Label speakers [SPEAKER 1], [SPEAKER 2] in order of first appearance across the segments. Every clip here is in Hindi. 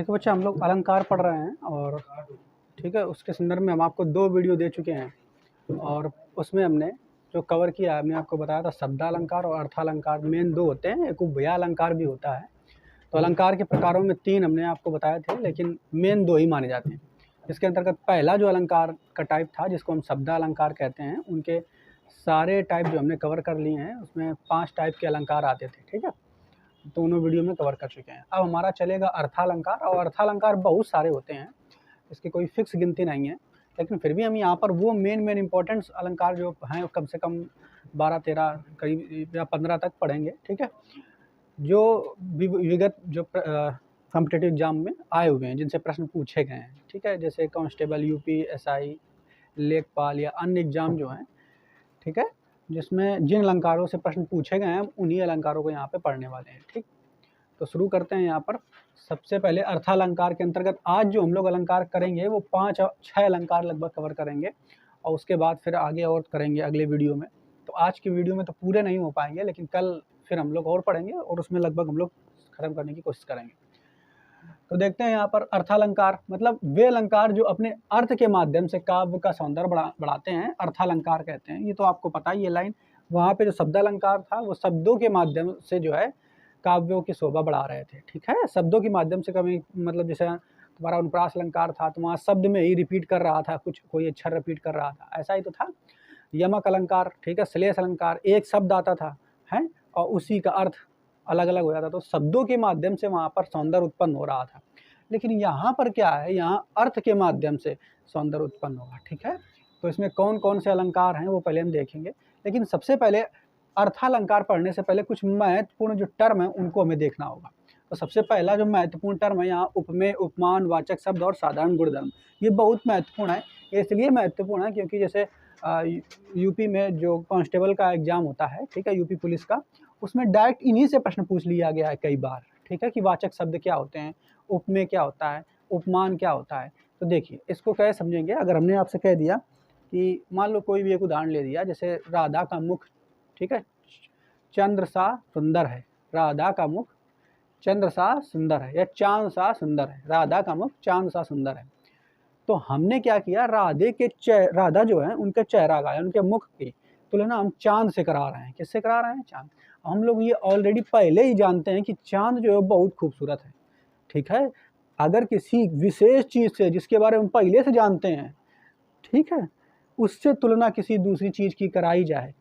[SPEAKER 1] देखो बच्चे, हम लोग अलंकार पढ़ रहे हैं और ठीक है, उसके संदर्भ में हम आपको 2 वीडियो दे चुके हैं और उसमें हमने जो कवर किया है, हमने आपको बताया था शब्दालंकार और अर्थालंकार मेन 2 होते हैं, एक उपव्यय अलंकार भी होता है। तो अलंकार के प्रकारों में 3 हमने आपको बताए थे, लेकिन मेन 2 ही माने जाते हैं। इसके अंतर्गत पहला जो अलंकार का टाइप था, जिसको हम शब्दालंकार कहते हैं, उनके सारे टाइप जो हमने कवर कर लिए हैं, उसमें 5 टाइप के अलंकार आते थे। ठीक है, दोनों वीडियो में कवर कर चुके हैं। अब हमारा चलेगा अर्थालंकार, और अर्थालंकार बहुत सारे होते हैं, इसकी कोई फिक्स गिनती नहीं है, लेकिन फिर भी हम यहाँ पर वो मेन इम्पोर्टेंट अलंकार जो हैं कम से कम 12-13 करीब या 15 तक पढ़ेंगे। ठीक है, जो विगत जो कॉम्पिटेटिव एग्जाम में आए हुए हैं, जिनसे प्रश्न पूछे गए हैं। ठीक है, जैसे कांस्टेबल, यूपी, एसआई, लेखपाल या अन्य एग्जाम जो हैं, ठीक है, जिसमें जिन अलंकारों से प्रश्न पूछे गए हैं, उन्हीं अलंकारों को यहाँ पे पढ़ने वाले हैं। ठीक, तो शुरू करते हैं। यहाँ पर सबसे पहले अर्थालंकार के अंतर्गत आज जो हम लोग अलंकार करेंगे वो 5-6 अलंकार लगभग कवर करेंगे, और उसके बाद फिर आगे और करेंगे अगले वीडियो में। तो आज की वीडियो में तो पूरे नहीं हो पाएंगे, लेकिन कल फिर हम लोग और पढ़ेंगे और उसमें लगभग हम लोग खत्म करने की कोशिश करेंगे। तो देखते हैं यहाँ पर अर्थालंकार मतलब वे अलंकार जो अपने अर्थ के माध्यम से काव्य का सौंदर्य बढ़ाते हैं, अर्थालंकार कहते हैं। ये तो आपको पता ही, ये लाइन वहाँ पे जो शब्दालंकार था वो शब्दों के माध्यम से जो है काव्यों की शोभा बढ़ा रहे थे। ठीक है, शब्दों के माध्यम से कभी मतलब जैसे तुम्हारा अनुप्रास अलंकार था तो वहाँ शब्द में ही रिपीट कर रहा था, कुछ कोई अक्षर रिपीट कर रहा था, ऐसा ही तो था। यमक अलंकार, ठीक है, श्लेष अलंकार, एक शब्द आता था है और उसी का अर्थ अलग अलग हो जाता, तो शब्दों के माध्यम से वहाँ पर सौंदर्य उत्पन्न हो रहा था। लेकिन यहाँ पर क्या है, यहाँ अर्थ के माध्यम से सौंदर्य उत्पन्न होगा। ठीक है, तो इसमें कौन कौन से अलंकार हैं वो पहले हम देखेंगे, लेकिन सबसे पहले अर्थालंकार पढ़ने से पहले कुछ महत्वपूर्ण जो टर्म है उनको हमें देखना होगा। तो सबसे पहला जो महत्वपूर्ण टर्म है यहाँ उपमेय, उपमान, वाचक शब्द और साधारण गुणधर्म। ये बहुत महत्वपूर्ण है। ये इसलिए महत्वपूर्ण है क्योंकि जैसे यूपी में जो कांस्टेबल का एग्जाम होता है, ठीक है, यूपी पुलिस का, उसमें डायरेक्ट इन्हीं से प्रश्न पूछ लिया गया है कई बार। ठीक है, कि वाचक शब्द क्या होते हैं, उपमेय क्या होता है, उपमान क्या होता है। तो देखिए इसको कैसे समझेंगे। अगर हमने आपसे कह दिया कि मान लो कोई भी एक उदाहरण ले दिया, जैसे राधा का मुख, ठीक है, चंद्र सा सुंदर है, राधा का मुख चंद्र सा सुंदर है, या चांद सा सुंदर है, राधा का मुख चांद सा सुंदर है। तो हमने क्या किया, राधा जो है उनके चेहरा का, उनके मुख की तुलना हम चांद से करा रहे हैं। किससे करा रहे हैं? चांद। हम लोग ये ऑलरेडी पहले ही जानते हैं कि चांद जो है बहुत खूबसूरत है। ठीक है, अगर किसी विशेष चीज़ से जिसके बारे में पहले से जानते हैं, ठीक है, उससे तुलना किसी दूसरी चीज़ की कराई जाए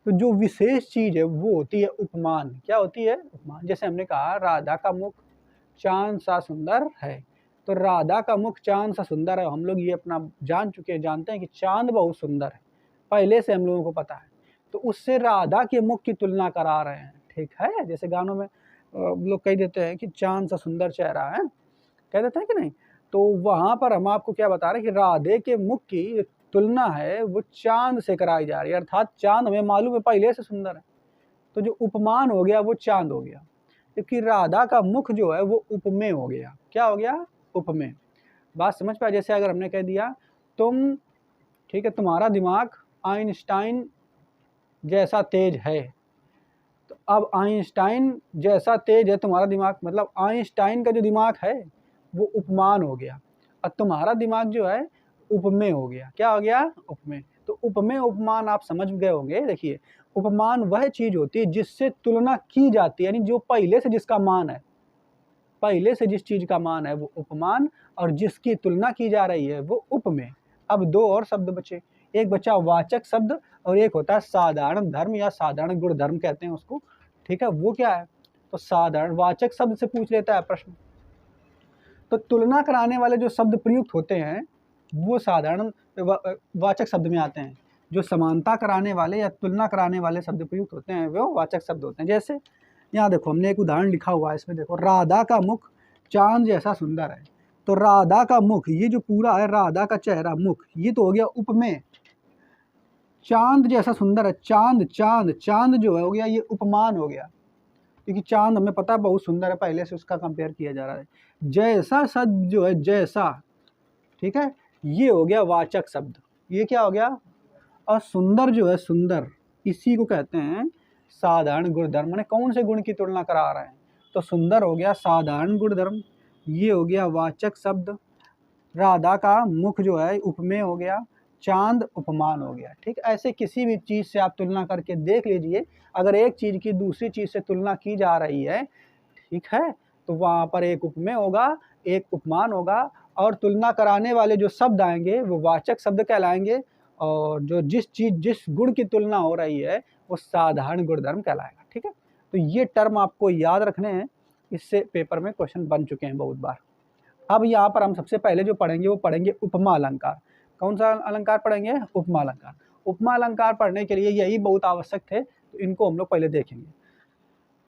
[SPEAKER 1] तो जो विशेष चीज़ है वो होती है उपमान। क्या होती है? उपमान। जैसे हमने कहा राधा का मुख चांद सा सुंदर है, तो राधा का मुख चांद सा सुंदर है, हम लोग ये अपना जान चुके हैं, जानते हैं कि चांद बहुत सुंदर है, पहले से हम लोगों को पता है। तो उससे राधा के मुख की तुलना करा रहे हैं। ठीक है, जैसे गानों में लोग कह देते हैं कि चांद सा सुंदर चेहरा है, कह देते हैं कि नहीं। तो वहाँ पर हम आपको क्या बता रहे हैं कि राधे के मुख की तुलना है वो चांद से कराई जा रही है, अर्थात चांद हमें मालूम है पहले से सुंदर है, तो जो उपमान हो गया वो चांद हो गया, क्योंकि राधा का मुख जो है वो उपमेय हो गया। क्या हो गया? उपमेय। बात समझ पाए? जैसे अगर हमने कह दिया तुम, ठीक है, तुम्हारा दिमाग आइंस्टाइन जैसा तेज है, तो अब आइंस्टाइन जैसा तेज है तुम्हारा दिमाग, मतलब आइंस्टाइन का जो दिमाग है वो उपमान हो गया, और तुम्हारा दिमाग जो है उपमेय हो गया। क्या हो गया? उपमेय। तो उपमेय उपमान आप समझ गए होंगे। देखिए, उपमान वह चीज होती है जिससे तुलना की जाती है, यानी जो पहले से जिसका मान है, पहले से जिस चीज का मान है वो उपमान, और जिसकी तुलना की जा रही है वो उपमेय। अब 2 और शब्द बचे, एक बचा वाचक शब्द और एक होता है साधारण धर्म या साधारण गुण धर्म कहते हैं उसको। ठीक है, वो क्या है? तो साधारण वाचक शब्द से पूछ लेता है प्रश्न। तो तुलना कराने वाले जो शब्द प्रयुक्त होते हैं वो साधारण वाचक शब्द में आते हैं। जो समानता कराने वाले या तुलना कराने वाले शब्द प्रयुक्त होते हैं वो वाचक शब्द होते हैं। जैसे यहाँ देखो, हमने एक उदाहरण लिखा हुआ है, इसमें देखो, राधा का मुख चांद जैसा सुंदर है। तो राधा का मुख, ये जो पूरा है राधा का चेहरा, मुख, ये तो हो गया उपमेय। चांद जैसा सुंदर है, चांद चांद चांद जो है हो गया ये उपमान हो गया, क्योंकि चांद हमें पता है बहुत सुंदर है, पहले से उसका कंपेयर किया जा रहा है। जैसा शब्द जो है जैसा, ठीक है, ये हो गया वाचक शब्द। ये क्या हो गया? और सुंदर जो है सुंदर, इसी को कहते हैं साधारण गुणधर्म। मैंने कौन से गुण की तुलना करा रहे हैं? तो सुंदर हो गया साधारण गुणधर्म, ये हो गया वाचक शब्द, राधा का मुख जो है उपमेय हो गया, चांद उपमान हो गया। ठीक, ऐसे किसी भी चीज़ से आप तुलना करके देख लीजिए, अगर एक चीज़ की दूसरी चीज़ से तुलना की जा रही है, ठीक है, तो वहाँ पर एक उपमेय होगा, एक उपमान होगा, और तुलना कराने वाले जो शब्द आएंगे वो वाचक शब्द कहलाएंगे, और जो जिस गुण की तुलना हो रही है वो साधारण गुणधर्म कहलाएगा। ठीक है, तो ये टर्म आपको याद रखने हैं, इससे पेपर में क्वेश्चन बन चुके हैं बहुत बार। अब यहाँ पर हम सबसे पहले जो पढ़ेंगे वो पढ़ेंगे उपमा अलंकार। कौन सा अलंकार पढ़ेंगे? उपमा अलंकार। उपमा अलंकार पढ़ने के लिए यही बहुत आवश्यक थे, तो इनको हम लोग पहले देखेंगे।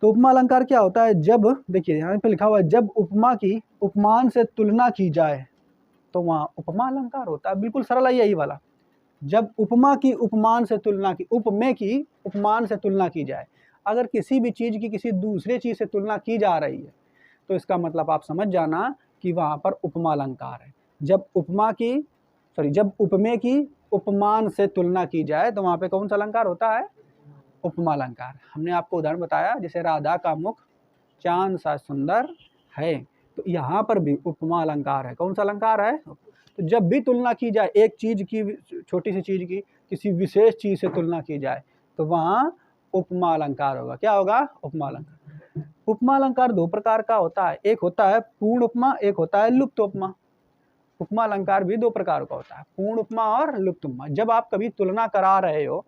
[SPEAKER 1] तो उपमा अलंकार क्या होता है? जब, देखिए यहाँ पे लिखा हुआ है, जब उपमा की उपमान से तुलना की जाए तो वहाँ उपमा अलंकार होता है। बिल्कुल सरल है यही वाला। जब उपमा की उपमान से तुलना की, उपमेय की उपमान से तुलना की जाए, अगर किसी भी चीज़ की किसी दूसरे चीज़ से तुलना की जा रही है तो इसका मतलब आप समझ जाना कि वहाँ पर उपमा अलंकार है। जब उपमेय की उपमान से तुलना की जाए तो वहाँ पे कौन सा अलंकार होता है? उपमा अलंकार। हमने आपको उदाहरण बताया, जैसे राधा का मुख चांद सा सुंदर है, तो यहाँ पर भी उपमा अलंकार है। कौन सा अलंकार है? तो जब भी तुलना की जाए एक चीज़ की, छोटी सी चीज़ की किसी विशेष चीज़ से तुलना की जाए तो वहाँ उपमा अलंकार होगा। क्या होगा? उपमा अलंकार। उपमा अलंकार दो प्रकार का होता है, एक होता है पूर्ण उपमा, एक होता है लुप्त उपमा। उपमा अलंकार भी दो प्रकार का होता है, पूर्ण उपमा और लुप्त उपमा। जब आप कभी तुलना करा रहे हो,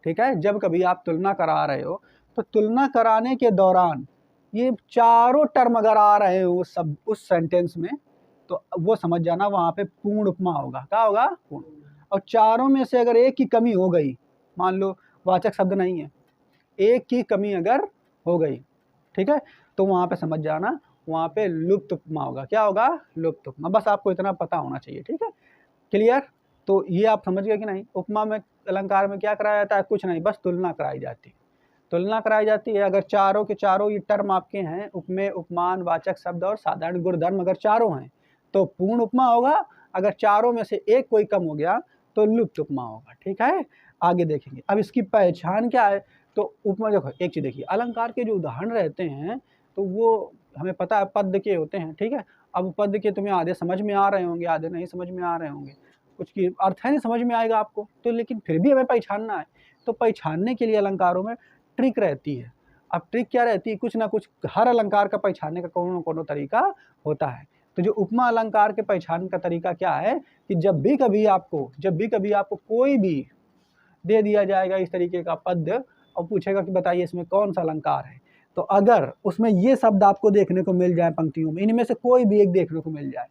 [SPEAKER 1] ठीक है, जब कभी आप तुलना करा रहे हो तो तुलना कराने के दौरान ये चारों टर्म अगर आ रहे हो सब उस सेंटेंस में, तो वो समझ जाना वहाँ पे पूर्ण उपमा होगा। क्या होगा? पूर्ण। और चारों में से अगर एक की कमी हो गई, मान लो वाचक शब्द नहीं है, एक की कमी अगर हो गई, ठीक है, तो वहाँ पे समझ जाना वहाँ पे लुप्त उपमा होगा। क्या होगा? लुप्त उपमा। बस आपको इतना पता होना चाहिए। ठीक है, क्लियर? तो ये आप समझ गए कि नहीं? उपमा में, अलंकार में क्या कराया जाता है? कुछ नहीं, बस तुलना कराई जाती है। तुलना कराई जाती है। अगर चारों के चारों ये टर्म आपके हैं, उपमेय, उपमान, वाचक शब्द और साधारण गुणधर्म, अगर चारों हैं तो पूर्ण उपमा होगा। अगर चारों में से एक कोई कम हो गया तो लुप्त उपमा होगा। ठीक है, आगे देखेंगे। अब इसकी पहचान क्या है? तो उपमा, देखो एक चीज देखिए, अलंकार के जो उदाहरण रहते हैं तो वो हमें पता है पद के होते हैं। ठीक है, अब पद के तुम्हें आधे समझ में आ रहे होंगे, आधे नहीं समझ में आ रहे होंगे, कुछ की अर्थ है नहीं समझ में आएगा आपको, तो लेकिन फिर भी हमें पहचानना है। तो पहचानने के लिए अलंकारों में ट्रिक रहती है। अब ट्रिक क्या रहती है? कुछ ना कुछ, हर अलंकार का पहचानने का कोनो कोनो तरीका होता है। तो जो उपमा अलंकार के पहचान का तरीका क्या है कि जब भी कभी आपको कोई भी दे दिया जाएगा इस तरीके का पद और पूछेगा कि बताइए इसमें कौन सा अलंकार है, तो अगर उसमें ये शब्द आपको देखने को मिल जाए पंक्तियों में, इनमें से कोई भी एक देखने को मिल जाए,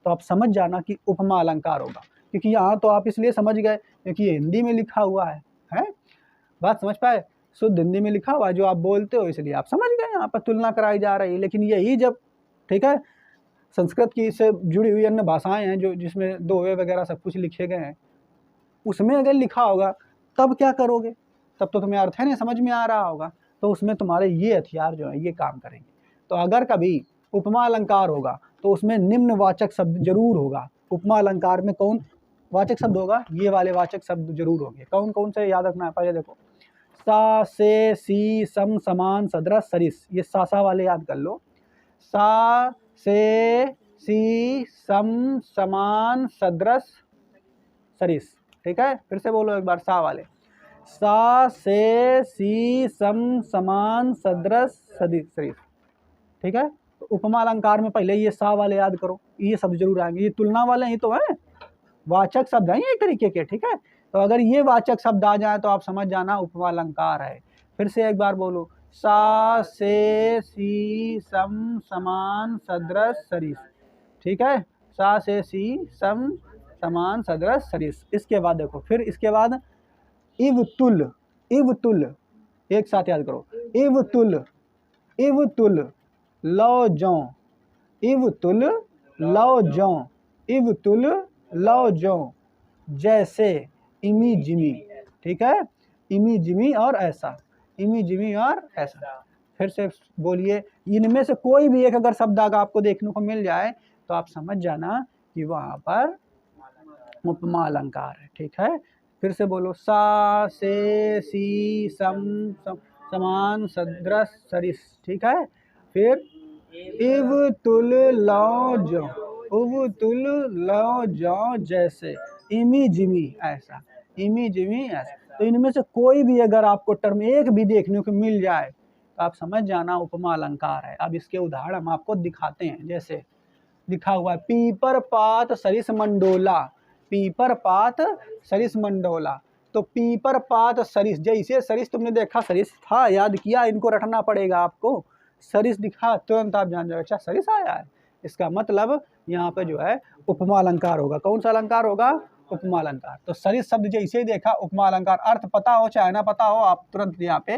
[SPEAKER 1] तो आप समझ जाना कि उपमा अलंकार होगा। क्योंकि यहाँ तो आप इसलिए समझ गए क्योंकि ये हिंदी में लिखा हुआ है? बात समझ पाए? शुद्ध हिंदी में लिखा हुआ है जो आप बोलते हो, इसलिए आप समझ गए यहाँ पर तुलना कराई जा रही है। लेकिन यही जब, ठीक है, संस्कृत की से जुड़ी हुई अन्य भाषाएं हैं जो जिसमें दोहे वगैरह सब कुछ लिखे गए हैं, उसमें अगर लिखा होगा तब क्या करोगे? तब तो तुम्हें अर्थ है नहीं समझ में आ रहा होगा, तो उसमें तुम्हारे ये हथियार जो है ये काम करेंगे। तो अगर कभी उपमा अलंकार होगा तो उसमें निम्न वाचक शब्द जरूर होगा। उपमा अलंकार में कौन वाचक शब्द होगा? ये वाले वाचक शब्द जरूर होंगे। कौन कौन से याद रखना है? पहले देखो, सा, से, सी, सम, समान, सदृश, सरिस, ये सा वाले याद कर लो। सा, से, सी, सम, समान, सदृश, सरिस। ठीक है, फिर से बोलो एक बार, सा वाले। सा, से, सी, सम, समान, सदृश, सरिस। ठीक है, तो उपमा अलंकार में पहले ये सा वाले याद करो, ये शब्द जरूर आएंगे। ये तुलना वाले ही तो है, वाचक शब्द हैं एक तरीके के। ठीक है, तो अगर ये वाचक शब्द आ जाए तो आप समझ जाना उपमा अलंकार है। फिर से एक बार बोलो, सा, से, सी, सम, समान, सदृश, सरिस। ठीक है, सा, से, सी, सम, समान, सदृश, सरिस। इसके बाद देखो, फिर इसके बाद इव तुल, इव तुल, एक साथ याद करो, इव तुल, इव तुल, लौ जौ, इव तुल, लौ जौ, इव तुल, लौ जौ, जैसे, इमी जिमी। ठीक है, इमी जिमी और ऐसा, इमी जिमी और ऐसा। फिर से बोलिए, इनमें से कोई भी एक अगर शब्द अगर आपको देखने को मिल जाए तो आप समझ जाना कि वहाँ पर उपमा अलंकार है। ठीक है, फिर से बोलो, सा, से, सी, सम, समान, सदृश, सरिस। ठीक है, फिर इव तुल लौ जो, उव तुल लौ जो जैसे, इमी जिमी ऐसा, इमी जिमी ऐसा। तो इनमें से कोई भी अगर आपको टर्म एक भी देखने को मिल जाए तो आप समझ जाना उपमा अलंकार है। अब इसके उदाहरण हम आपको दिखाते हैं। जैसे लिखा हुआ है पीपर पात सरिस मंडोला, पीपर पात सरिस मंडोला। तो पीपर पात सरिस, जैसे सरिस तुमने देखा सरिस था, याद किया, इनको रटना पड़ेगा आपको। सरिस दिखा तुरंत आप जान जाओ अच्छा सरिस आया है, इसका मतलब यहाँ पे जो है उपमा अलंकार होगा। कौन सा अलंकार होगा? उपमा अलंकार। तो सरिस शब्द जैसे ही देखा उपमा अलंकार, अर्थ पता हो चाहे ना पता हो आप तुरंत यहाँ पे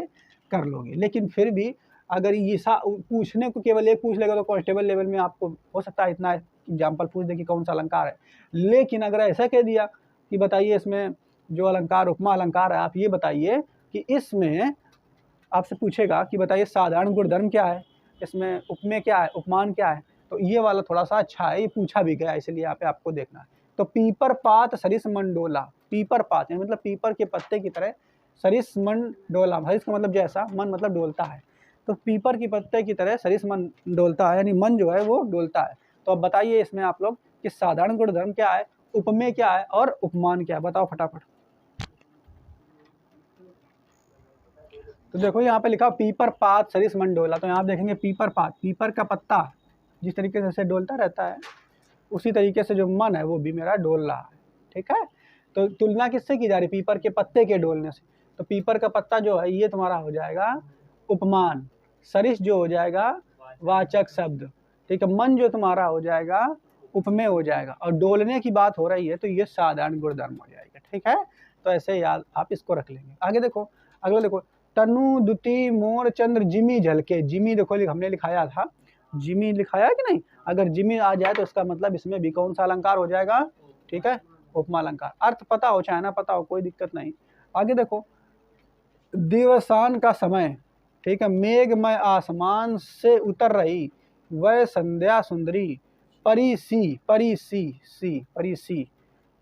[SPEAKER 1] कर लोगे। लेकिन फिर भी अगर ये पूछने को केवल एक पूछ लेगा तो कांस्टेबल लेवल में आपको हो सकता है इतना एग्जाम्पल पूछ दे कि कौन सा अलंकार है। लेकिन अगर ऐसा कह दिया कि बताइए इसमें जो अलंकार उपमा अलंकार है, आप ये बताइए कि इसमें आपसे पूछेगा कि बताइए साधारण गुणधर्म क्या है, इसमें उपमेय क्या है, उपमान क्या है, तो ये वाला थोड़ा सा अच्छा है, ये पूछा भी गया, इसलिए यहाँ पे आपको देखना है। तो पीपर पात सरिस मंडोला, पीपर पात मतलब पीपर के पत्ते की तरह, सरिस मंडोला, सरिस का मतलब जैसा, मन मतलब डोलता है। तो पीपर के पत्ते की तरह सरिस मन डोलता है, यानी मन जो है वो डोलता है। तो अब बताइए इसमें आप लोग कि साधारण गुणधर्म क्या है, उपमेय क्या है और उपमान क्या है, बताओ फटाफट। तो देखो यहाँ पे लिखा पीपर पात सरिस मन डोला। तो यहाँ देखेंगे पीपर पात, पीपर का पत्ता जिस तरीके से डोलता रहता है उसी तरीके से जो मन है वो भी मेरा डोल रहा है। ठीक है, तो तुलना किससे की जा रही? पीपर के पत्ते के डोलने से। तो पीपर का पत्ता जो है ये तुम्हारा हो जाएगा उपमान, सरिस जो हो जाएगा वाचक शब्द, ठीक है, मन जो तुम्हारा हो जाएगा उपमेय हो जाएगा, और डोलने की बात हो रही है तो ये साधारण गुणधर्म हो जाएगा। ठीक है, तो ऐसे याद आप इसको रख लेंगे। आगे देखो, अगला देखो, तनु दुति मोर चंद्र जिमी झलके। जिमी देखो हमने लिखाया था, जिमी लिखाया कि नहीं? अगर जिमी आ जाए तो इसका मतलब इसमें भी कौन सा अलंकार हो जाएगा? ठीक है, उपमा अलंकार। अर्थ पता हो चाहे ना पता हो कोई दिक्कत नहीं। आगे देखो, दिवसान का समय, ठीक है, मेघमय आसमान से उतर रही वह संध्या सुंदरी, परी सी, परी सी, सी परी सी,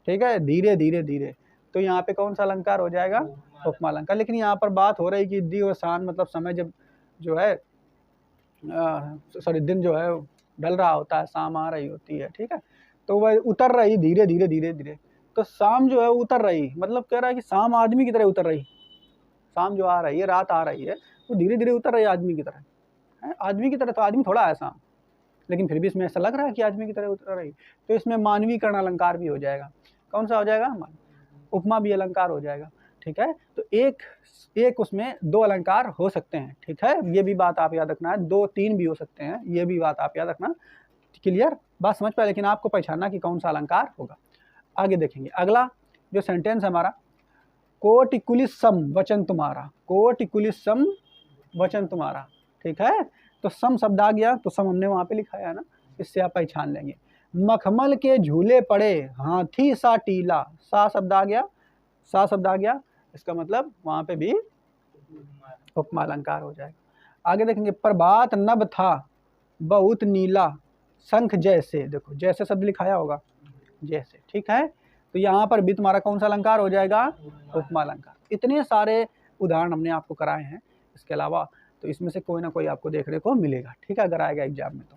[SPEAKER 1] ठीक है, धीरे धीरे धीरे। तो यहाँ पे कौन सा अलंकार हो जाएगा? उपमा अलंकार। लेकिन यहाँ पर बात हो रही कि दिवसान मतलब समय जब जो है सॉरी दिन जो है ढल रहा होता है, शाम आ रही होती है। ठीक है, तो वह उतर रही धीरे धीरे धीरे धीरे। तो शाम जो है उतर रही, मतलब कह रहा है कि शाम आदमी की तरह उतर रही, शाम जो आ रही है, रात आ रही है, वो धीरे धीरे उतर रही है आदमी की तरह है। आदमी की तरह तो आदमी थोड़ा है शाम, लेकिन फिर भी इसमें ऐसा लग रहा है कि आदमी की तरह उतर रही। तो इसमें मानवीकरण अलंकार भी हो जाएगा। कौन सा हो जाएगा? उपमा भी अलंकार हो जाएगा। ठीक है, तो एक उसमें दो अलंकार हो सकते हैं। ठीक है, ये भी बात आप याद रखना है, 2-3 भी हो सकते हैं, ये भी बात आप याद रखना। क्लियर, बात समझ पाए, लेकिन आपको पहचानना कि कौन सा अलंकार होगा। आगे देखेंगे अगला जो सेंटेंस है हमारा, कोटि कुलिसम वचन तुम्हारा, कोटि कुलिसम वचन तुम्हारा। ठीक है, तो सम शब्द आ गया, तो सम हमने वहां पे लिखाया है ना, इससे आप पहचान लेंगे। मखमल के झूले पड़े हाथी सा टीला, सा शब्द आ गया, सा शब्द आ गया, इसका मतलब वहां पे भी उपमा अलंकार हो जाएगा। आगे देखेंगे, प्रभात नभ था बहुत नीला शंख जैसे, देखो जैसे शब्द लिखाया होगा जैसे। ठीक है, तो यहाँ पर भी तुम्हारा कौन सा अलंकार हो जाएगा? उपमा अलंकार। इतने सारे उदाहरण हमने आपको कराए हैं, इसके अलावा तो इसमें से कोई ना कोई आपको देखने को मिलेगा। ठीक है, अगर आएगा एग्जाम में तो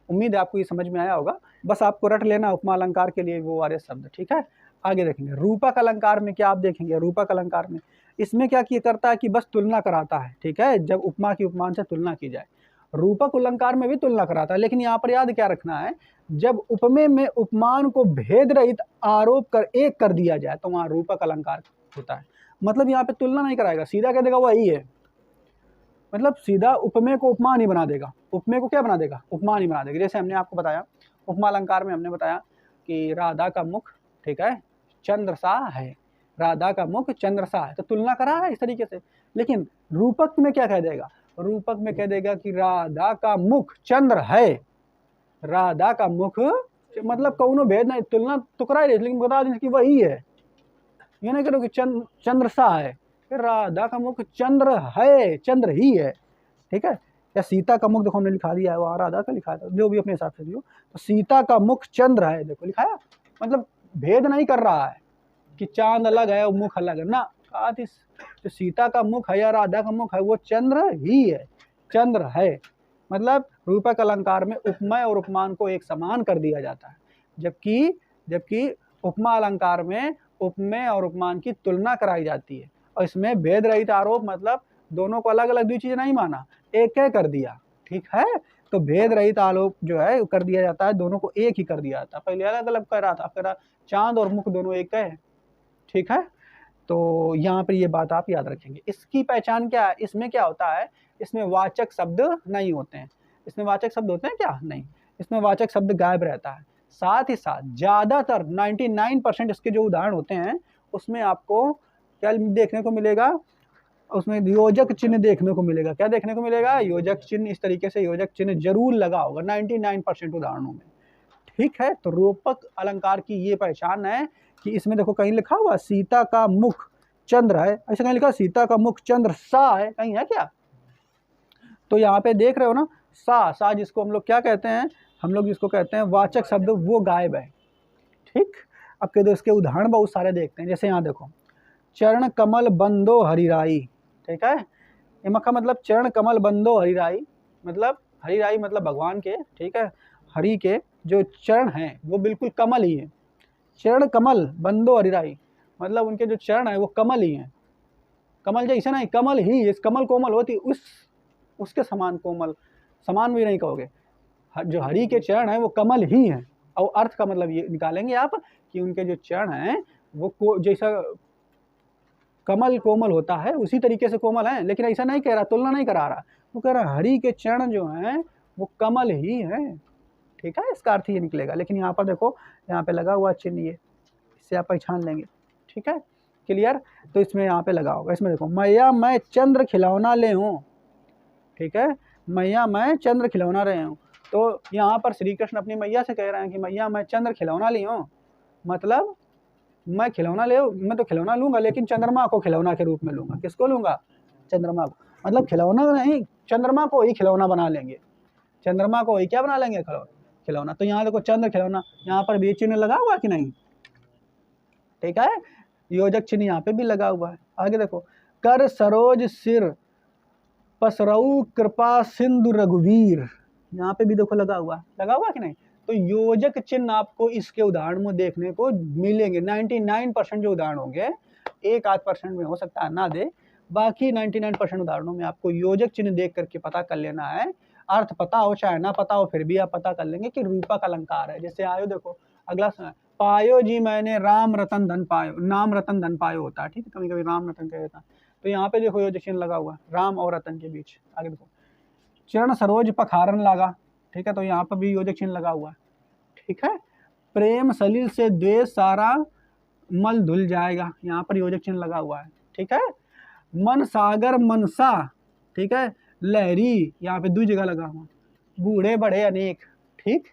[SPEAKER 1] उम्मीद है आपको ये समझ में आया होगा। बस आपको रट लेना उपमा अलंकार के लिए वो वाले शब्द। ठीक है, आगे देखेंगे रूपक अलंकार में क्या आप देखेंगे। रूपक अलंकार में इसमें क्या किया करता है कि बस तुलना कराता है। ठीक है, जब उपमा की उपमान से तुलना की जाए, रूपक अलंकार में भी तुलना कराता है, लेकिन यहाँ पर याद क्या रखना है, जब उपमेय में उपमान को भेद रहित आरोप कर एक कर दिया जाए तो वहां रूपक अलंकार होता है। मतलब यहाँ पे तुलना नहीं कराएगा, सीधा कह देगा वही है, मतलब सीधा उपमेय को उपमान ही बना देगा, उपमेय को क्या बना देगा? उपमान ही बना देगा। जैसे हमने आपको बताया उपमा अलंकार में हमने बताया कि राधा का मुख, ठीक है, चंद्र सा है, राधा का मुख चंद्र सा है, तो तुलना करा है इस तरीके से। लेकिन रूपक में क्या कह देगा? रूपक में कह देगा कि राधा का मुख चंद्र है, राधा का मुख, मतलब कौनो भेद नहीं, तुलना तो करा ही, लेकिन बता दें कि वही है, ये नहीं करो कि चंद्र सा है, राधा का मुख चंद्र है, चंद्र ही है। ठीक है, या सीता का मुख देखो हमने लिखा दिया है, वहाँ राधा का लिखा था, जो भी अपने हिसाब से दियो, तो सीता का मुख चंद्र है, देखो लिखाया, मतलब भेद नहीं कर रहा है कि चांद अलग है और मुख अलग है ना, कहा जो सीता का मुख है या राधा का मुख है वो चंद्र ही है, चंद्र है। मतलब रूपक अलंकार में उपमेय और उपमान को एक समान कर दिया जाता है, जबकि उपमा अलंकार में उपमेय और उपमान की तुलना कराई जाती है। और इसमें भेद रहित आरोप मतलब दोनों को अलग अलग दो चीजें नहीं माना, एक एक कर दिया। ठीक है, तो भेद रहित आरोप जो है कर दिया जाता है, दोनों को एक ही कर दिया जाता है। पहले अलग अलग कर रहा था, अब कह रहा चांद और मुख दोनों एक है। ठीक है, तो यहाँ पर ये बात आप याद रखेंगे। इसकी पहचान क्या है, इसमें क्या होता है, इसमें वाचक शब्द नहीं होते हैं। इसमें वाचक शब्द होते हैं क्या, नहीं, इसमें वाचक शब्द गायब रहता है। साथ ही साथ ज्यादातर 99% इसके जो उदाहरण होते हैं उसमें आपको क्या देखने को मिलेगा, उसमें योजक चिन्ह देखने को मिलेगा। क्या देखने को मिलेगा, योजक चिन्ह। इस तरीके से योजक चिन्ह जरूर लगा होगा 99% उदाहरणों में। ठीक है, तो रूपक अलंकार की ये पहचान है कि इसमें देखो कहीं लिखा हुआ सीता का मुख चंद्र है, ऐसे कहीं लिखा सीता का मुख चंद्र सा है, कहीं है क्या? तो यहाँ पे देख रहे हो ना, सा जिसको हम लोग क्या कहते हैं, हम लोग जिसको कहते हैं वाचक शब्द, वो गायब है। ठीक, अब के दो इसके उदाहरण बहुत सारे देखते हैं। जैसे यहाँ देखो, चरण कमल बंदो हरिराई। ठीक है, इमा का मतलब चरण कमल बंदो हरिराई, मतलब हरिराई मतलब भगवान के, ठीक है, हरि के जो चरण हैं वो बिल्कुल कमल ही है। चरण कमल बंदो हरिराई मतलब उनके जो चरण है वो कमल ही हैं। कमल जैसे नहीं, कमल ही, इस कमल कोमल होती उसके समान कोमल, समान भी नहीं कहोगे, जो हरि के चरण है वो कमल ही हैं। और अर्थ का मतलब ये निकालेंगे आप कि उनके जो चरण हैं वो जैसा कमल कोमल होता है उसी तरीके से कोमल है। लेकिन ऐसा नहीं कह रहा, तुलना नहीं करा रहा, वो कह रहा हरि के चरण जो हैं वो कमल ही हैं। ठीक है, इसका अर्थ ये निकलेगा। लेकिन यहाँ पर देखो, यहाँ पे लगा हुआ चिन्ह, ये इससे आप पहचान लेंगे। ठीक है, क्लियर? तो इसमें यहाँ पे लगा होगा, इसमें देखो, मैया मैं चंद्र खिलौना ले हूँ। ठीक है, मैया मैं चंद्र खिलौना रहे हूँ। तो यहाँ पर श्री कृष्ण अपनी मैया से कह रहे हैं कि मैया मैं चंद्र खिलौना ली हूँ, मतलब मैं खिलौना ले, मैं तो खिलौना लूंगा लेकिन चंद्रमा को खिलौना के रूप में लूंगा। किसको लूंगा? चंद्रमा को। मतलब खिलौना नहीं, चंद्रमा को ही खिलौना बना लेंगे, चंद्रमा को ही क्या बना लेंगे, खिलौना। तो यहाँ देखो चंद्र खिलौना, यहाँ पर भी चिन्ह लगा हुआ कि नहीं? ठीक है, योजक चिन्ह यहाँ पे भी लगा हुआ है। आगे देखो, कर सरोज सिर पसरऊ कृपा सिंधु रघुवीर, यहाँ पे भी देखो लगा हुआ कि नहीं? तो योजक चिन्ह आपको इसके उदाहरण में देखने को मिलेंगे। 99% जो उदाहरण होंगे, 1-8% में हो सकता है ना दे, बाकी 99% उदाहरणों में आपको योजक चिन्ह देख करके पता कर लेना है। अर्थ पता हो चाहे ना पता हो, फिर भी आप पता कर लेंगे कि रूपक अलंकार है। जैसे आयो देखो, अगला सुना, पायो जी मैंने राम रतन धन पायो, नाम रतन धन पायो होता है। ठीक है, कभी कभी राम रतन कह देता है। तो यहाँ पे देखो योजक चिन्ह लगा हुआ, राम और रतन के बीच। आगे देखो, चरण सरोज पखारन लगा। ठीक है, तो यहाँ पर भी योजक चिन्ह लगा हुआ है। ठीक है, प्रेम सलिल से द्वेष सारा मल धुल जाएगा, यहाँ पर योजक चिन्ह लगा हुआ है। ठीक है, मन सागर मनसा, ठीक है, लहरी, यहाँ पे 2 जगह लगा हुआ, बूढ़े बड़े अनेक, ठीक,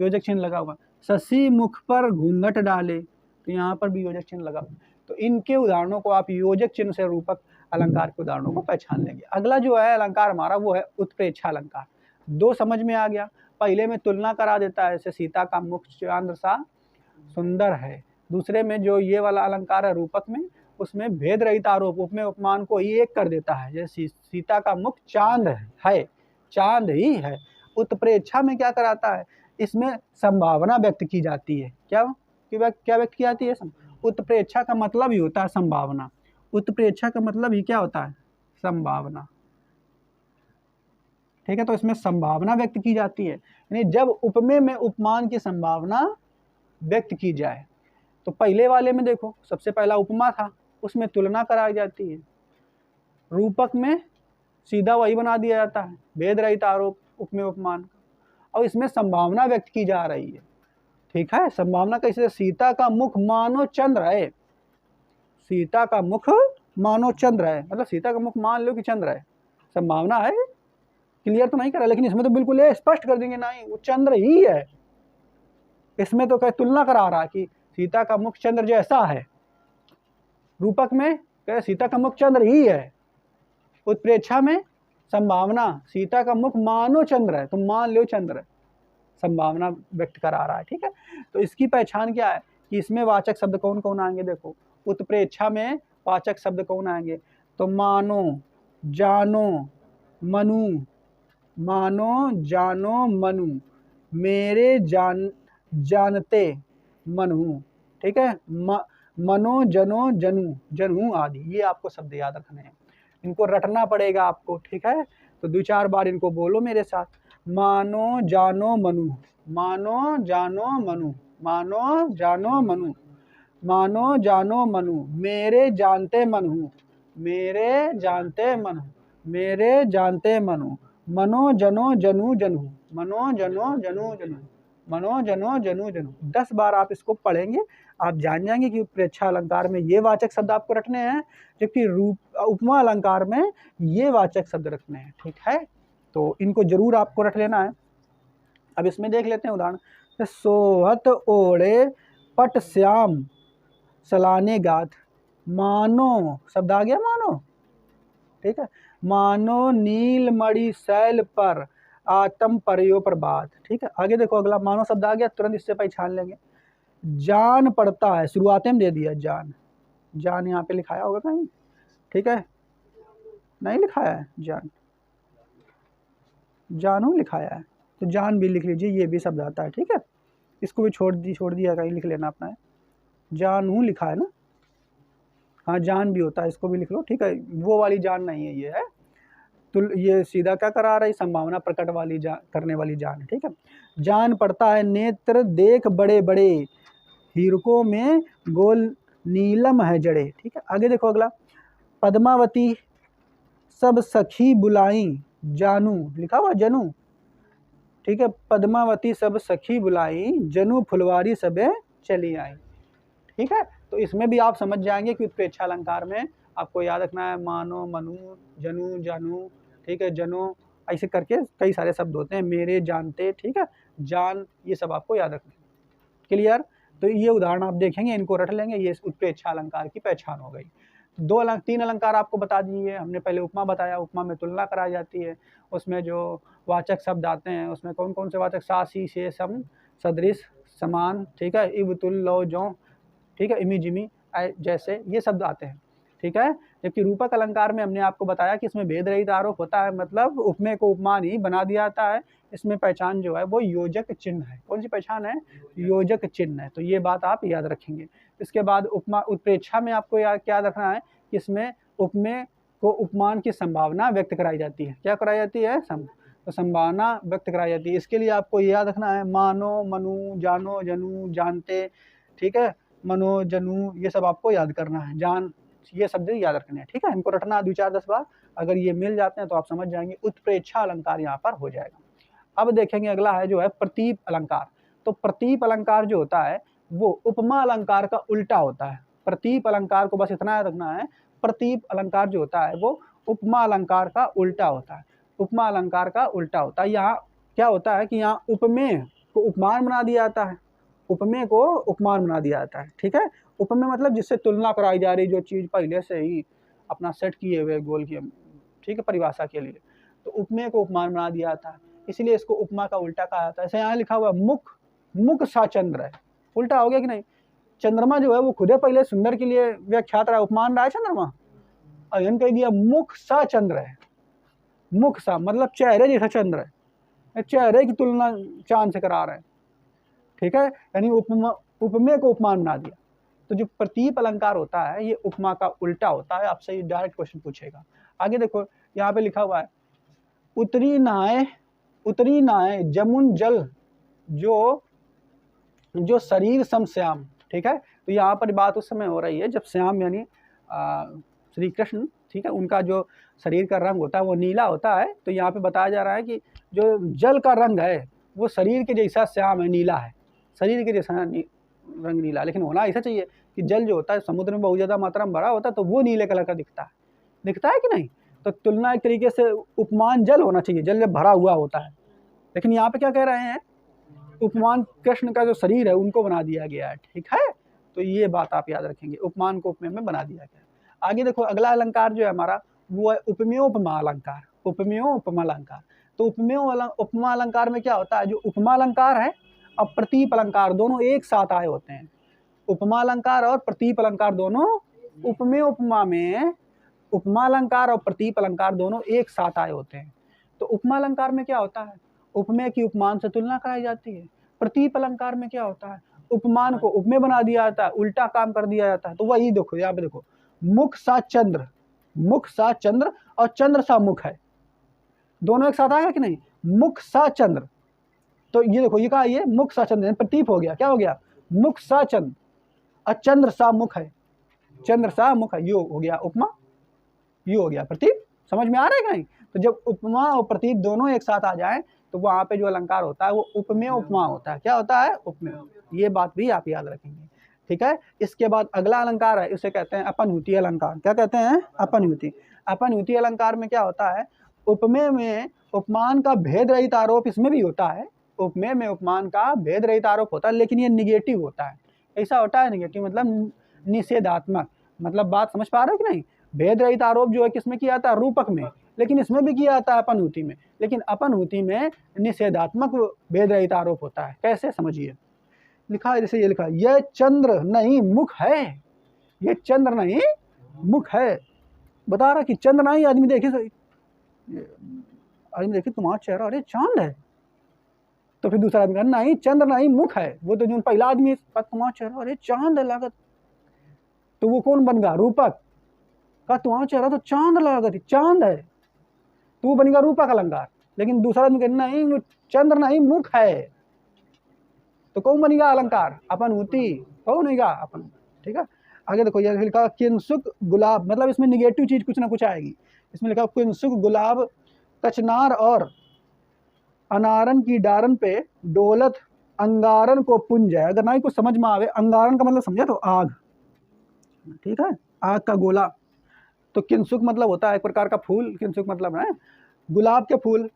[SPEAKER 1] योजक चिन्ह लगा हुआ। शशि मुख पर घूंघट डाले, तो यहाँ पर भी योजक चिन्ह लगा हुआ। तो इनके उदाहरणों को आप योजक चिन्ह से रूपक अलंकार के उदाहरणों को पहचान लेंगे। अगला जो है अलंकार हमारा वो है उत्प्रेक्षा अलंकार। 2 समझ में आ गया, पहले में तुलना करा देता है, जैसे सीता का मुख चंद्र सा सुंदर है। दूसरे में जो ये वाला अलंकार है रूपक में, उसमें भेद रहित आरोप उपमेय उपमान को ही एक कर देता है, जैसे सीता का मुख चांद है, चांद ही है। उत्प्रेक्षा में क्या कराता है, इसमें संभावना व्यक्त की जाती है। क्या व्यक्त की जाती है? उत्प्रेक्षा का मतलब ही होता है संभावना। उत्प्रेक्षा का मतलब ही क्या होता है? संभावना। ठीक है, तो इसमें संभावना व्यक्त की जाती है, यानी जब उपमेय में उपमान की संभावना व्यक्त की जाए। तो पहले वाले में देखो, सबसे पहला उपमा था, उसमें तुलना कराई जाती है। रूपक में सीधा वही बना दिया जाता है, भेद रहित आरोप उपमेय उपमान का, और इसमें संभावना व्यक्त की जा रही है। ठीक है, संभावना कैसे? सीता का मुख मानो चंद्र है, सीता का मुख मानो चंद्र है, मतलब सीता का मुख मान लो कि चंद्र है। संभावना है, क्लियर तो नहीं करा, लेकिन इसमें तो बिल्कुल ये स्पष्ट कर देंगे, नहीं वो चंद्र ही है। इसमें तो कहीं तुलना करा रहा कि सीता का मुख चंद्र जैसा है, रूपक में कहे सीता का मुख चंद्र ही है। उत्प्रेक्षा में संभावना, सीता का मुख मानो चंद्र है, तुम मान लो चंद्र है, संभावना व्यक्त करा रहा है। ठीक है, तो इसकी पहचान क्या है कि इसमें वाचक शब्द कौन कौन आएंगे? देखो, उत्प्रेक्षा में वाचक शब्द कौन आएंगे? तो मानो, जानो, मनु, मानो जानो मनु, मेरे जानते मनु, ठीक है। मनो जनो जनु, जनु आदि, ये आपको शब्द याद रखने हैं, इनको रटना पड़ेगा आपको, ठीक है। तो 2-4 बार इनको बोलो मेरे साथ। मानो जानो मनु, मानो जानो मनु, मानो जानो मनु, मानो जानो मनु, मेरे जानते मन हूँ, मेरे जानते मन हूँ, मेरे जानते मन हूँ, मनो जनो जनु जनु, मनो जनो जनु जनु, मनो जनो जनु जनु। 10 बार आप इसको पढ़ेंगे, आप जान जाएंगे कि उत्प्रेक्षा अलंकार में ये वाचक शब्द आपको रखने हैं, जबकि उपमा अलंकार में ये वाचक शब्द रखने हैं, ठीक है। तो इनको जरूर आपको रख लेना है। अब इसमें देख लेते हैं उदाहरण। सोहत ओढ़े पट श्याम सलाने गाथ, मानो शब्द आ गया मानो, ठीक है। मानो नील मणि शैल पर आत्म परयो प्रभात, ठीक है। आगे देखो अगला मानो शब्द आ गया, तुरंत इससे पहचान लेंगे। जान पड़ता है, शुरुआत में दे दिया जान, जान यहाँ पे लिखाया होगा कहीं, ठीक है, नहीं लिखाया है, जान जानू लिखाया है, तो जान भी लिख लीजिए, ये भी शब्द आता है, ठीक है। इसको भी छोड़ दिया कहीं, लिख लेना अपना है। जानू लिखा है ना, हाँ जान भी होता है, इसको भी लिख लो, ठीक है। वो वाली जान नहीं है, ये है तो ये सीधा क्या करा रहा है, संभावना प्रकट वाली करने वाली जान, ठीक है। जान पड़ता है नेत्र देख बड़े बड़े, हीरकों में गोल नीलम है जड़े, ठीक है। आगे देखो अगला। पद्मावती सब सखी बुलाई, जानू लिखा हुआ जनू, ठीक है। पद्मावती सब सखी बुलाई, जनू फुलवारी सबे चली आई, ठीक है। तो इसमें भी आप समझ जाएंगे कि उत्प्रेक्षा अलंकार में आपको याद रखना है मानो मनु जनु जानू, ठीक है, जनो, ऐसे करके कई सारे शब्द होते हैं, मेरे जानते, ठीक है, जान, ये सब आपको याद रखना है। क्लियर। तो ये उदाहरण आप देखेंगे, इनको रट लेंगे, ये उत्प्रेक्षा अलंकार की पहचान हो गई। 3 अलंकार आपको बता दिए हमने। पहले उपमा बताया, उपमा में तुलना कराई जाती है, उसमें जो वाचक शब्द आते हैं उसमें कौन कौन से वाचक, सा सी से सम सदृश समान, ठीक है, इव तुल लो जो, ठीक है, इमी जिमी जैसे ये शब्द आते हैं, ठीक है। जबकि रूपक अलंकार में हमने आपको बताया कि इसमें भेद रहित आरोप होता है, मतलब उपमेय को उपमान ही बना दिया जाता है। इसमें पहचान जो है वो योजक चिन्ह है। कौन सी पहचान है, योजक चिन्ह है, तो ये बात आप याद रखेंगे। इसके बाद उपमा उत्प्रेक्षा में आपको क्या रखना है कि इसमें उपमेय को उपमान की संभावना व्यक्त कराई जाती है। क्या कराई जाती है, तो संभावना व्यक्त कराई जाती है। इसके लिए आपको याद रखना है मानो मनु जानो जनु जानते, ठीक है, मनो जनु, ये सब आपको याद करना है, जान, ये शब्द याद रखने हैं, ठीक है। इनको रटना 2-4-10 बार, अगर ये मिल जाते हैं तो आप समझ जाएंगे, उत्प्रेक्षा अलंकार यहाँ पर हो जाएगा। अब देखेंगे अगला है जो है प्रतीप अलंकार। तो प्रतीप अलंकार जो होता है वो उपमा अलंकार का उल्टा होता है। प्रतीप अलंकार को बस इतना याद रखना है, प्रतीप अलंकार जो होता है वो उपमा अलंकार का उल्टा होता है, उपमा अलंकार का उल्टा होता है। यहाँ क्या होता है कि यहाँ उपमेय को उपमान बना दिया जाता है, उपमेय को उपमान बना दिया जाता है, ठीक है। उपमेय मतलब जिससे तुलना कराई जा रही, जो चीज़ पहले से ही अपना सेट किए हुए गोल की, ठीक है, परिभाषा के लिए, तो उपमेय को उपमान बना दिया जाता है, इसलिए इसको उपमा का उल्टा कहा जाता है। ऐसे यहाँ लिखा हुआ मुख, मुख सा चंद्र है, उल्टा हो गया कि नहीं। चंद्रमा जो है वो खुदे पहले सुंदर के लिए व्याख्यात रहा, उपमान रहा है चंद्रमा, और इन्होंने कह दिया मुख सा चंद्र है। मुख सा मतलब चेहरे जैसा चंद्र है, चेहरे की तुलना चांद से करा रहे हैं, ठीक है, यानी उपमेय को उपमान बना दिया। तो जो प्रतीप अलंकार होता है ये उपमा का उल्टा होता है। आपसे ये डायरेक्ट क्वेश्चन पूछेगा। आगे देखो यहाँ पे लिखा हुआ है उतरी नाय जमुन जल जो शरीर सम श्याम, ठीक है। तो यहाँ पर बात उस समय हो रही है जब श्याम यानी श्री कृष्ण, ठीक है, उनका जो शरीर का रंग होता है वो नीला होता है। तो यहाँ पे बताया जा रहा है कि जो जल का रंग है वो शरीर के जैसा श्याम है, नीला है, शरीर के जैसा रंग नीला। लेकिन होना ऐसा चाहिए कि जल जो होता है समुद्र में बहुत ज़्यादा मात्रा में भरा होता है तो वो नीले कलर का दिखता है कि नहीं। तो तुलना एक तरीके से उपमान जल होना चाहिए, जल जब भरा हुआ होता है। लेकिन यहाँ पे क्या कह रहे हैं, उपमान कृष्ण का जो शरीर है उनको बना दिया गया है, ठीक है। तो ये बात आप याद रखेंगे, उपमान को उपमेय में बना दिया गया है। आगे देखो अगला अलंकार जो है हमारा वो है उपमेयोपमा अलंकार। उपमेयोपमा अलंकार, तो उपमा अलंकार में क्या होता है, जो उपमा अलंकार है और प्रतीप अलंकार दोनों एक साथ आए होते हैं। उपमा अलंकार और प्रतीप अलंकार दोनों उपमेय उपमा में, उपमा अलंकार और प्रतीप अलंकार दोनों एक साथ आए होते हैं। तो उपमा अलंकार में क्या होता है, उपमेय की उपमान से तुलना कराई जाती है। प्रतीप अलंकार में क्या होता है, उपमान को उपमेय बना दिया जाता है, उल्टा काम कर दिया जाता है। तो वही देखो यहाँ पे देखो, मुख सा चंद्र, मुख सा चंद्र और चंद्र सा मुख है, दोनों एक साथ आएगा कि नहीं, मुख सा चंद्र। तो ये देखो ये कहा, ये मुख सा चंद्र प्रतीप हो गया, क्या हो गया, मुख सा चंद्र और चंद्र सा मुख है, चंद्र सा मुख है, यो हो गया उपमा, यो हो गया प्रतीप। समझ में आ रहा है कि नहीं। तो जब उपमा और प्रतीप दोनों एक साथ आ जाए तो वहां पे जो अलंकार होता है वो उपमेय उपमा होता है। क्या होता है, उपमेय। ये बात भी आप याद रखेंगे, ठीक है। इसके बाद अगला अलंकार है, उसे कहते हैं अपनहुति अलंकार। क्या कहते हैं, अपनहुति। अपनहुति अलंकार में क्या होता है, उपमेय में उपमान का भेद रहित आरोप इसमें भी होता है, उपमेय में उपमान का भेद रहित आरोप होता है, लेकिन ये निगेटिव होता है। ऐसा होता है निगेटिव मतलब निषेधात्मक, मतलब बात समझ पा रहे हो कि नहीं। भेद रहित आरोप जो है किसमें किया जाता है, रूपक में, लेकिन इसमें भी किया जाता है अपनहुति में, लेकिन अपनहुति में निषेधात्मक भेद रहित आरोप होता है। कैसे, समझिए। लिखा है, जैसे ये लिखा है, यह चंद्र नहीं मुख है, ये चंद्र नहीं मुख है। बता रहा कि चंद्र नहीं, आदमी देखे, आदमी देखे तुम्हारा चेहरा, अरे चांद है। तो फिर दूसरा आदमी कहा नहीं चंद्र नहीं मुख है, वो तो जो पहला आदमी तुम्हारा चेहरा, अरे चांद है लागत, तो वो कौन बन गया, रूपक। कहा तुम्हारा चेहरा तो चांद लागत, चांद है, तो वो बनेगा रूपक अलंकार। लेकिन दूसरा आदमी कहना नहीं वो चंद्र नहीं मुख है, तो कौन बनेगा अलंकार, अपनहुति, कौन होगा अपन, ठीक है। आगे देखो ये लिखा किंसुक गुलाब, मतलब इसमें निगेटिव चीज कुछ ना कुछ आएगी। इसमें लिखा किंसुक गुलाब कचनार और अनारन की डारन पे डोलत अंगारन को पुंज है। अगर नहीं कुछ समझ में आवे, अंगारन का मतलब समझे तो आग, ठीक है, आग का गोला। तो किंसुक मतलब होता है एक प्रकार का फूल, किंसुक मतलब है गुलाब के फूल,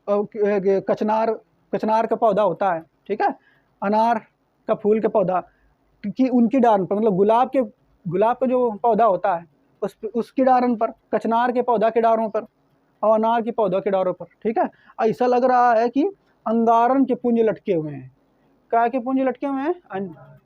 [SPEAKER 1] कचनार, कचनार का पौधा होता है, ठीक है, अनार का फूल का पौधा कि उनकी डारन पर, मतलब गुलाब का जो पौधा होता है उसकी डारन पर, कचनार के पौधा के डारों पर और अनार के पौधा के डारों पर, ठीक है। ऐसा लग रहा है कि अंगारन के पुंज लटके हुए हैं, क्या के पुंज लटके हुए हैं,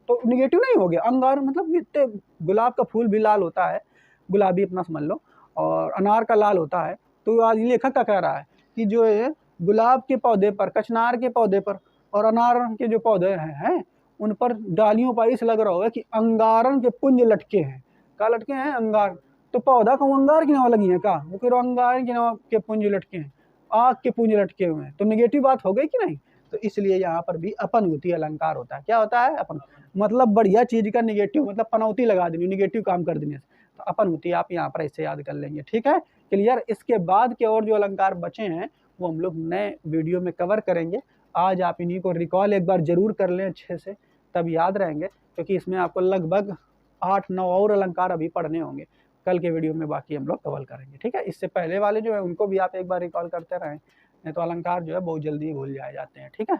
[SPEAKER 1] तो निगेटिव नहीं हो गया। अंगारन मतलब इतने, गुलाब का फूल भी लाल होता है, गुलाबी अपना समझ लो, और अनार का लाल होता है। तो आज लेखक क्या कह रहा है कि जो है गुलाब के पौधे पर, कचनार के पौधे पर और अनार के जो पौधे हैं उन पर डालियों पर इस लग रहा होगा कि अंगारन के पुंज लटके हैं। क्या लटके हैं, अंगार। तो पौधा को अंगार की नाव लगी है का, वो कह अंगार की नाव के पुंज लटके हैं, आग के पुंज लटके हुए हैं, तो नेगेटिव बात हो गई कि नहीं। तो इसलिए यहाँ पर भी अपनहुति अलंकार होता है। क्या होता है, अपन, मतलब बढ़िया चीज का निगेटिव, मतलब पनौती लगा देनी, निगेटिव काम कर देने से। तो अपनहुति आप यहाँ पर ऐसे याद कर लेंगे, ठीक है, क्लियर। इसके बाद के और जो अलंकार बचे हैं वो हम लोग नए वीडियो में कवर करेंगे। आज आप इन्हीं को रिकॉल एक बार जरूर कर लें अच्छे से, तब याद रहेंगे, क्योंकि इसमें आपको लगभग 8-9 और अलंकार अभी पढ़ने होंगे। कल के वीडियो में बाकी हम लोग कवर करेंगे, ठीक है। इससे पहले वाले जो है उनको भी आप एक बार रिकॉल करते रहें, नहीं तो अलंकार जो है बहुत जल्दी भूल जाए जाते हैं, ठीक है।